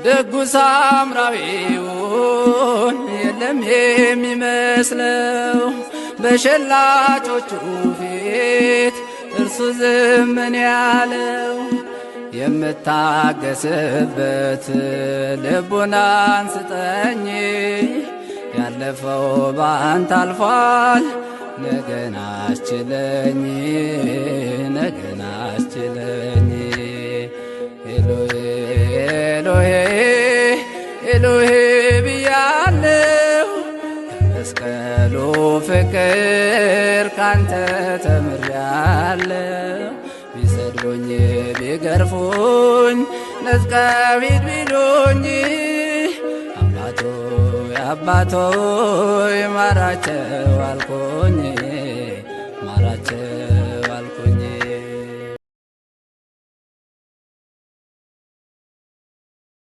ደጉ ሳምራዊውን የለም የሚመስለው በሸላቾቹ ፊት እርሱ ዝም ያለው የምታገስበት ልቡናን ስጠኝ ያለፈው ባንተ አልፏል ነገን አስችለኝ ነገን አስችለኝ ኤሎሄ ኤሎሄ ኤሎሄ ብያለሁ ከመስቀሉ ፍቅር ካንተ ተምሬያለሁ ቢሰድቡኝ ቢገርፉኝ ነጥቀቢት ቢሉኝ አባቶይ አባቶይ ማራቸው አልኩኝ